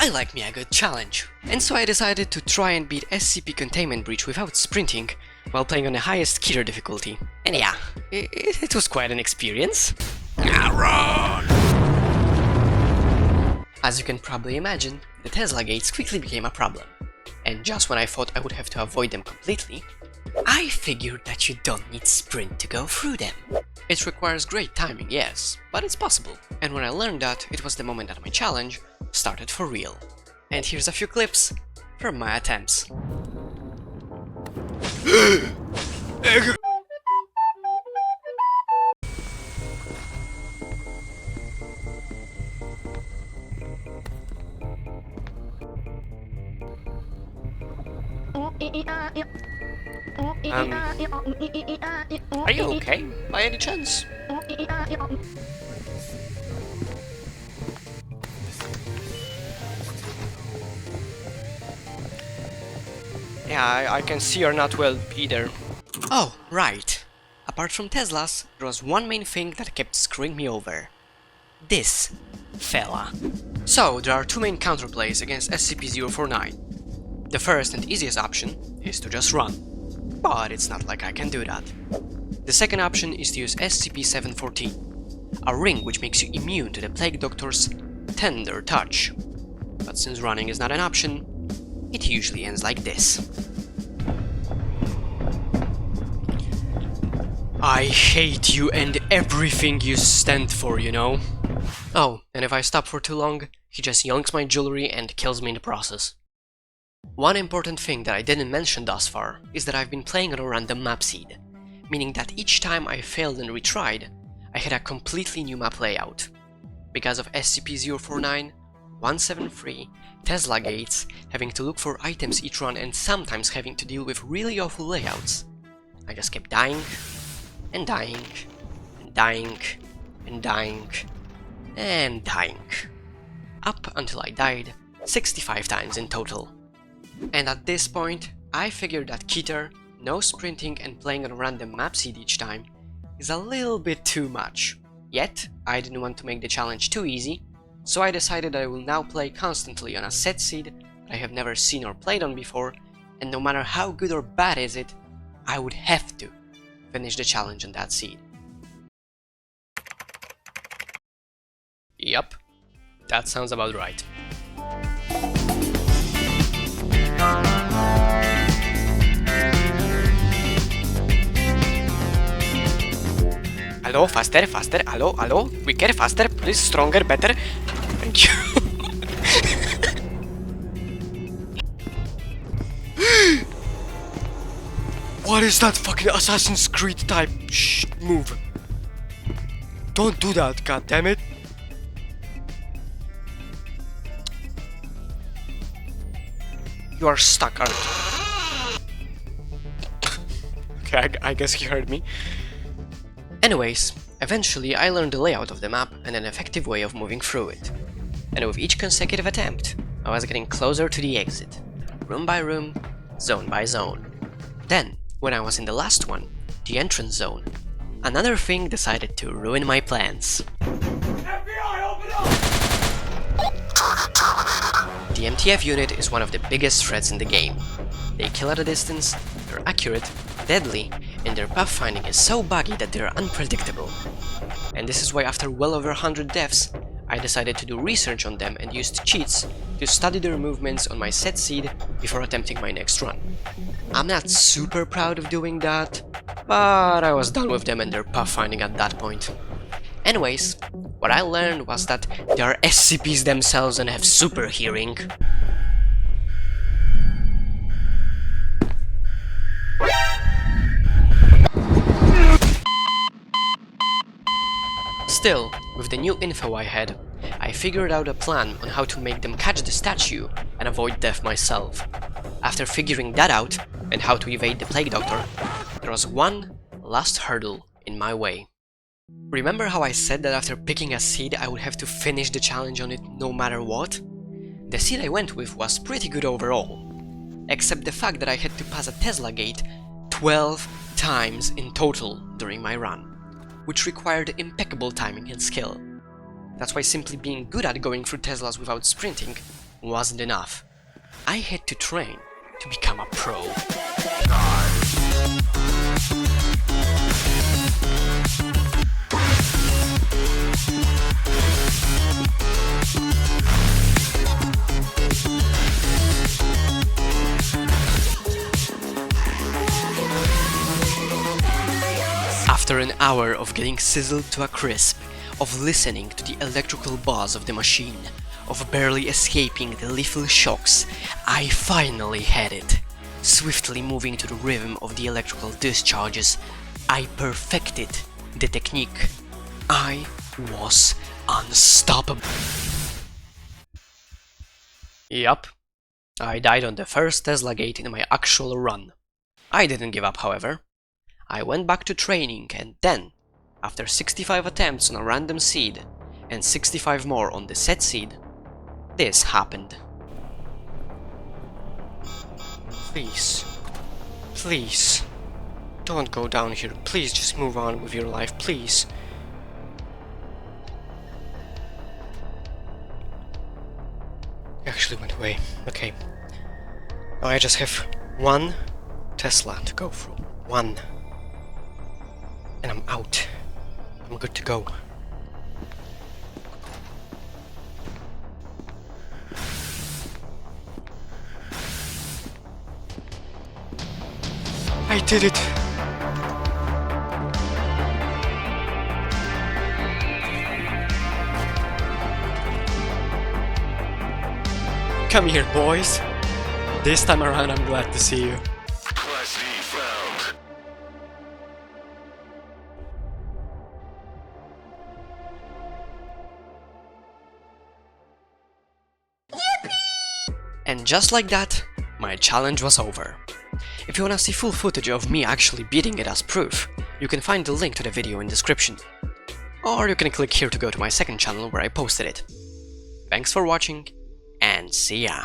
I like me a good challenge, and so I decided to try and beat SCP Containment Breach without sprinting, while playing on the highest Keter difficulty. And yeah, it was quite an experience. Run! As you can probably imagine, the Tesla gates quickly became a problem. And just when I thought I would have to avoid them completely, I figured that you don't need sprint to go through them. It requires great timing, yes, but it's possible. And when I learned that, it was the moment that my challenge started for real. And here's a few clips from my attempts. Are you okay, by any chance? Yeah, I can see you're not well either. Oh, right. Apart from Teslas, there was one main thing that kept screwing me over. This fella. So, there are two main counterplays against SCP-049. The first and easiest option is to just run, but it's not like I can do that. The second option is to use SCP-714, a ring which makes you immune to the Plague Doctor's tender touch. But since running is not an option, it usually ends like this. I hate you and everything you stand for, you know? Oh, and if I stop for too long, he just yonks my jewelry and kills me in the process. One important thing that I didn't mention thus far is that I've been playing on a random map seed, meaning that each time I failed and retried, I had a completely new map layout. Because of SCP-049, 173, Tesla gates, having to look for items each run and sometimes having to deal with really awful layouts, I just kept dying, and dying, and dying, and dying, and dying. Up until I died 65 times in total. And at this point, I figured that Keter, no sprinting and playing on a random map seed each time, is a little bit too much. Yet, I didn't want to make the challenge too easy, so I decided that I will now play constantly on a set seed that I have never seen or played on before, and no matter how good or bad is it, I would have to finish the challenge on that seed. Yup, that sounds about right. Hello, faster, faster, hello, quicker, faster, please, stronger, better. Thank you. What is that fucking Assassin's Creed type move? Don't do that, god damn it. You are stuck, aren't you? Okay, I guess he heard me. Anyways, eventually I learned the layout of the map and an effective way of moving through it. And with each consecutive attempt, I was getting closer to the exit, room by room, zone by zone. Then, when I was in the last one, the entrance zone, another thing decided to ruin my plans. FBI, open up! The MTF unit is one of the biggest threats in the game. They kill at a distance, they're accurate, deadly, and their pathfinding is so buggy that they're unpredictable. And this is why after well over 100 deaths, I decided to do research on them and used cheats to study their movements on my set seed before attempting my next run. I'm not super proud of doing that, but I was done with them and their pathfinding at that point. Anyways, what I learned was that they are SCPs themselves and have super hearing. Still, with the new info I had, I figured out a plan on how to make them catch the statue and avoid death myself. After figuring that out, and how to evade the Plague Doctor, there was one last hurdle in my way. Remember how I said that after picking a seed I would have to finish the challenge on it no matter what? The seed I went with was pretty good overall, except the fact that I had to pass a Tesla gate 12 times in total during my run, which required impeccable timing and skill. That's why simply being good at going through Teslas without sprinting wasn't enough. I had to train to become a pro. After an hour of getting sizzled to a crisp, of listening to the electrical buzz of the machine, of barely escaping the lethal shocks, I finally had it. Swiftly moving to the rhythm of the electrical discharges, I perfected the technique. I was unstoppable. Yup, I died on the first Tesla gate in my actual run. I didn't give up, however. I went back to training, and then, after 65 attempts on a random seed, and 65 more on the set seed, this happened. Please, please, don't go down here, please just move on with your life, please. It actually went away, okay. Now I just have one Tesla to go through, one. And I'm out. I'm good to go. I did it! Come here, boys. This time around, I'm glad to see you. And just like that, my challenge was over. If you wanna see full footage of me actually beating it as proof, you can find the link to the video in description. Or you can click here to go to my second channel where I posted it. Thanks for watching, and see ya!